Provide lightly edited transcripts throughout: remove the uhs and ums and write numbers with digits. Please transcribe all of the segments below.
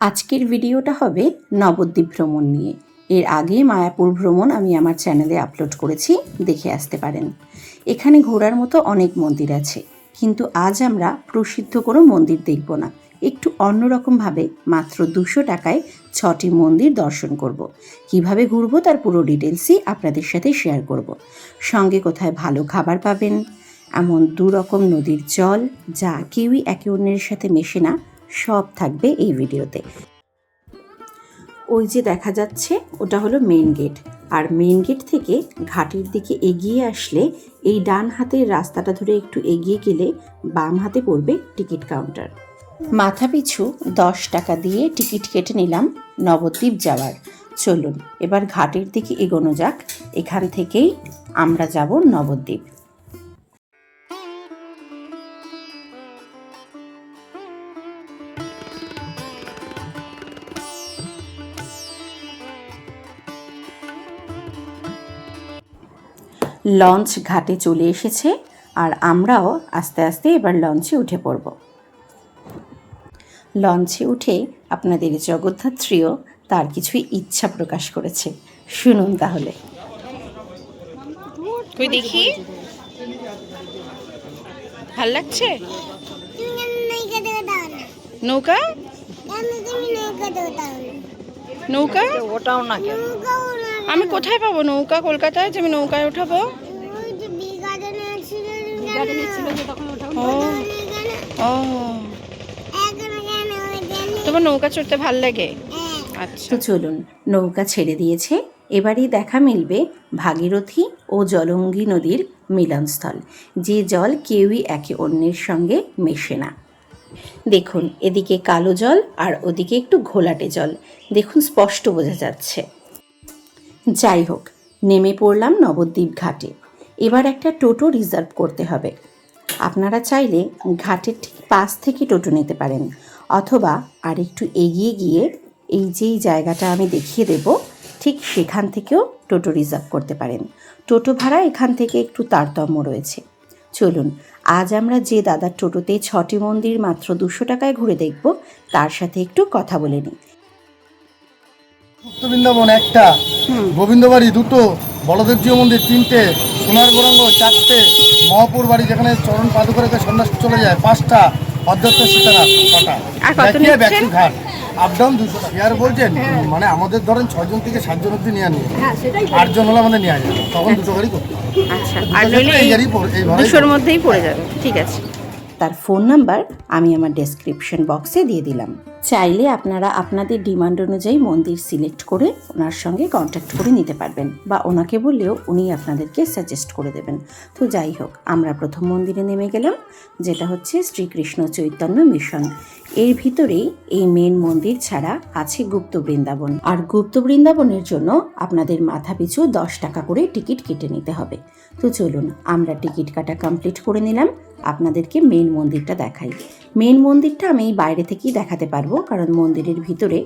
আজকের ভিডিওটা হবে নবদ্বীপ ভ্রমণ নিয়ে। এর আগে মায়াপুর ভ্রমণ আমি আমার চ্যানেলে আপলোড করেছি, দেখে আসতে পারেন। এখানে ঘোরার মতো অনেক মন্দির আছে, কিন্তু আজ আমরা প্রসিদ্ধ কোনো মন্দির দেখব না। একটু অন্যরকমভাবে মাত্র 200 টাকায় 6টি মন্দির দর্শন করব। কিভাবে ঘুরবো তার পুরো ডিটেলসই আপনাদের সাথে শেয়ার করব। সঙ্গে কোথায় ভালো খাবার পাবেন, এমন 2 রকম নদীর জল যা কেউই একে অন্যের সাথে মেশে না, সব থাকবে এই ভিডিওতে। ওই যে দেখা যাচ্ছে ওটা হলো মেইন গেট, আর মেইন গেট থেকে ঘাটের দিকে এগিয়ে আসলে এই ডান হাতের রাস্তাটা ধরে একটু এগিয়ে গেলে বাম হাতে পড়বে টিকিট কাউন্টার। মাথা পিছু 10 টাকা দিয়ে টিকিট কেটে নিলাম নবদ্বীপ যাওয়ার। চলুন এবার ঘাটের দিকে এগোনো যাক। এখান থেকেই আমরা যাব নবদ্বীপ। লঞ্চ ঘাটে চলে এসেছে, আর আমরাও আস্তে আস্তে এবার লঞ্চে উঠে পড়ব। লঞ্চে উঠে আপনাদের জগদ্ধাত্রীও তার কিছু ইচ্ছা প্রকাশ করেছে, শুনুন তাহলে। তুই দেখি ভাল লাগছে নৌকা? নৌকা ওটাও না, আমি কোথায় পাবো নৌকা কলকাতায় যে আমি নৌকায় উঠাবো? তোমার নৌকা চড়তে ভাল লাগে? আচ্ছা, তো চলুন, নৌকা ছেড়ে দিয়েছে। এবারই দেখা মিলবে ভাগীরথী ও জলঙ্গি নদীর মিলনস্থল, যে জল কেউই একে অন্যের সঙ্গে মেশে না। দেখুন, এদিকে কালো জল আর ওদিকে একটু ঘোলাটে জল, দেখুন স্পষ্ট বোঝা যাচ্ছে। যাই হোক, নেমে পড়লাম নবদ্বীপ ঘাটে। এবার একটা টোটো রিজার্ভ করতে হবে। আপনারা চাইলে ঘাটের ঠিক পাশ থেকে টোটো নিতে পারেন, অথবা আর একটু এগিয়ে গিয়ে এই যেই জায়গাটা আমি দেখিয়ে দেব ঠিক সেখান থেকেও টোটো রিজার্ভ করতে পারেন। টোটো ভাড়া এখান থেকে একটু তারতম্য রয়েছে। চলুন, আজ আমরা যে দাদার টোটোতে 6টি মন্দির মাত্র 200 টাকায় ঘুরে দেখব, তার সাথে একটু কথা বলে নিই। বৃন্দাবন একটা, গোবিন্দ বাড়ি 2টো, বলদেবজিউ মন্দির 3টে, সোনার গৌরাঙ্গ 4টে, মহাপুর বাড়ি যেখানে চরণ পাদুকা রেখে সন্ন্যাস চলে যায় 5টা, অধ্যক্ষ সীতারাম 6টা, ব্যাকি ঘাট, আপ ডাউন 200 টাকা। আর বলছেন মানে আমাদের ধরেন 6 জন থেকে 7 জন অব্দি নিয়ে নিয়ে 8 জন হলে আমাদের নেওয়া যাবে, তখন 2টো গাড়ি করতে হবে। আচ্ছা, আর নইলে এই 200-র মধ্যেই পড়ে যাবে। ঠিক আছে, তার ফোন নাম্বার আমি আমার ডেসক্রিপশন বক্সে দিয়ে দিলাম। চাইলে আপনারা আপনাদের ডিমান্ড অনুযায়ী মন্দির সিলেক্ট করে ওনার সঙ্গে কন্ট্যাক্ট করে নিতে পারবেন, বা ওনাকে বললেও উনি আপনাদেরকে সাজেস্ট করে দেবেন। তো যাই হোক, আমরা প্রথম মন্দিরে নেমে গেলাম, যেটা হচ্ছে শ্রীকৃষ্ণ চৈতন্য মিশন। এর ভিতরেই এই মেন মন্দির ছাড়া আছে গুপ্ত বৃন্দাবন, আর গুপ্ত বৃন্দাবনের জন্য আপনাদের মাথা পিছু 10 টাকা করে টিকিট কেটে নিতে হবে। তো চলুন, আমরা টিকিট কাটা কমপ্লিট করে নিলাম। আপনাদেরকে মেন মন্দিরটা দেখাই। মেন মন্দিরটা আমি এই বাইরে থেকেই দেখাতে পারবো, কারণ মন্দিরের ভিতরে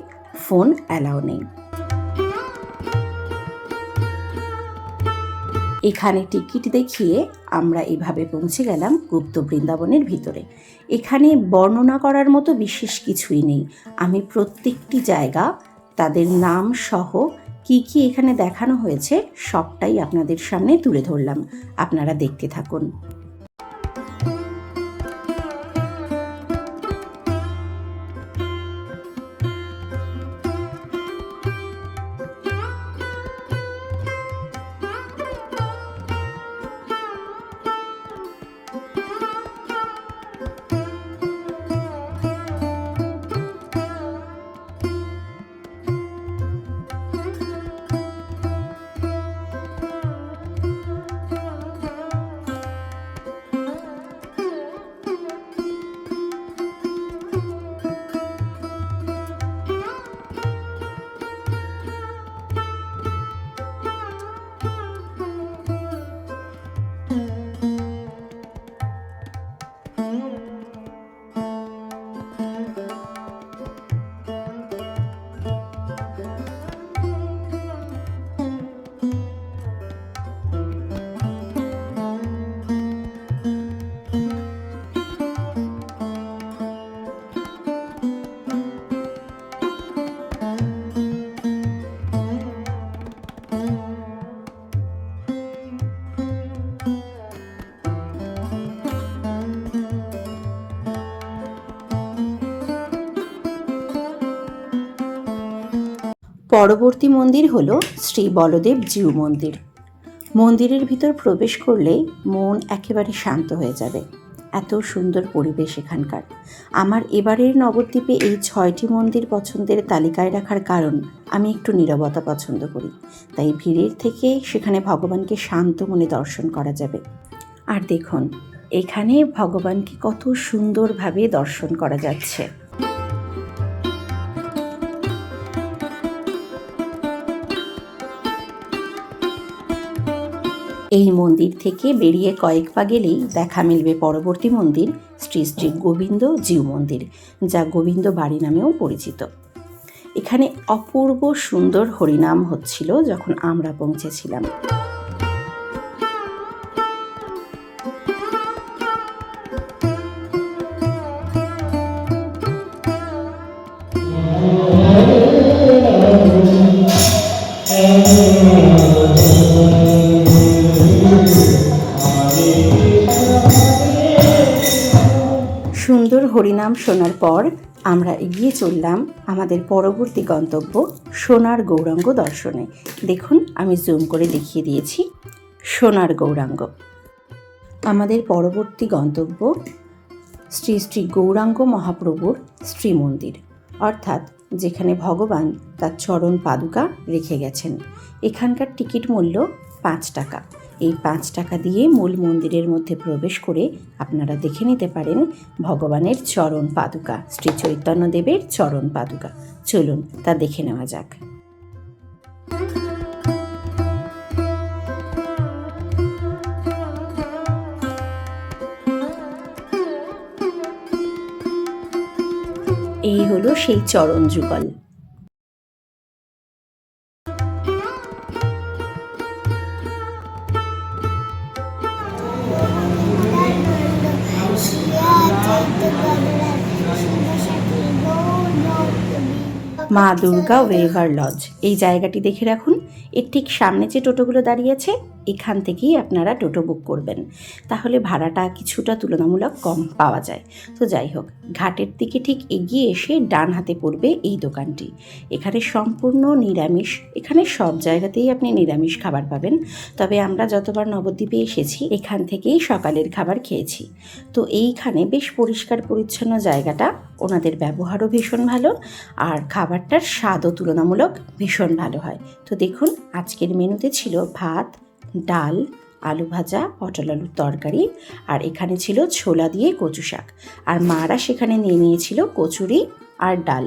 ফোন অ্যালাউ নেই। এখানে টিকিট দেখিয়ে আমরা এভাবে পৌঁছে গেলাম গুপ্ত বৃন্দাবনের ভিতরে। এখানে বর্ণনা করার মতো বিশেষ কিছুই নেই। আমি প্রত্যেকটি জায়গা, তাদের নাম সহ কি কি এখানে দেখানো হয়েছে সবটাই আপনাদের সামনে তুলে ধরলাম। আপনারা দেখতে থাকুন। পরবর্তী মন্দির হলো শ্রী বলদেব জিউ মন্দির। মন্দিরের ভিতর প্রবেশ করলেই মন একেবারে শান্ত হয়ে যাবে, এত সুন্দর পরিবেশ এখানকার। আমার এবারের নবদ্বীপে এই 6টি মন্দির পছন্দের তালিকায় রাখার কারণ আমি একটু নীরবতা পছন্দ করি, তাই ভিড়ের থেকে সেখানে ভগবানকে শান্ত মনে দর্শন করা যাবে। আর দেখুন এখানে ভগবানকে কত সুন্দরভাবে দর্শন করা যাচ্ছে। এই মন্দির থেকে বেরিয়ে কয়েক পা গেলেই দেখা মিলবে পরবর্তী মন্দির শ্রী শ্রী গোবিন্দ জিউ মন্দির, যা গোবিন্দ বাড়ি নামেও পরিচিত। এখানে অপূর্ব সুন্দর হরিনাম হচ্ছিল যখন আমরা পৌঁছেছিলাম। সুন্দর হরিনাম শোনার পর আমরা এগিয়ে চললাম আমাদের পরবর্তী গন্তব্য সোনার গৌরাঙ্গ দর্শনে। দেখুন আমি জুম করে দেখিয়ে দিয়েছি সোনার গৌরাঙ্গ। আমাদের পরবর্তী গন্তব্য শ্রী শ্রী গৌরাঙ্গ মহাপ্রভুর শ্রী মন্দির, অর্থাৎ যেখানে ভগবান তার চরণ পাদুকা রেখে গেছেন। এখানকার টিকিট মূল্য 5 টাকা। এই 5 টাকা দিয়ে মূল মন্দিরের মধ্যে প্রবেশ করে আপনারা দেখে নিতে পারেন ভগবানের চরণ পাদুকা, শ্রী চৈতন্যদেবের চরণ পাদুকা। চলুন তা দেখে নেওয়া যাক। এই হলো সেই চরণ যুগল। মা দুর্গা ওয়েভার লজ, এই জায়গাটি দেখে রাখুন। এর ঠিক সামনে যে টোটোগুলো দাঁড়িয়ে আছে এখান থেকেই আপনারা টোটো বুক করবেন, তাহলে ভাড়াটা কিছুটা তুলনামূলক কম পাওয়া যায়। তো যাই হোক, ঘাটের দিকে ঠিক এগিয়ে এসে ডান হাতে পড়বে এই দোকানটি। এখানে সম্পূর্ণ নিরামিষ, এখানে সব জায়গাতেই আপনি নিরামিষ খাবার পাবেন, তবে আমরা যতবার নবদ্বীপে এসেছি এখান থেকেই সকালের খাবার খেয়েছি। তো এইখানে বেশ পরিষ্কার পরিচ্ছন্ন জায়গাটা, ওনাদের ব্যবহারও ভীষণ ভালো, আর খাবারটার স্বাদও তুলনামূলক ভীষণ ভালো হয়। তো দেখুন আজকের মেনুতে ছিল ভাত, ডাল, আলু ভাজা, পটল আলুর তরকারি, আর এখানে ছিল ছোলা দিয়ে কচু শাক, আর মারা সেখানে নিয়ে নিয়েছিল কচুরি আর ডাল।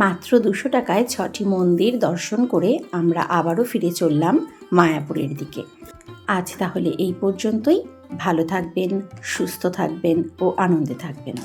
মাত্র 200 টাকায় 6টি মন্দির দর্শন করে আমরা আবারও ফিরে চললাম মায়াপুরের দিকে। আজ তাহলে এই পর্যন্তই। ভালো থাকবেন, সুস্থ থাকবেন ও আনন্দে থাকবেন।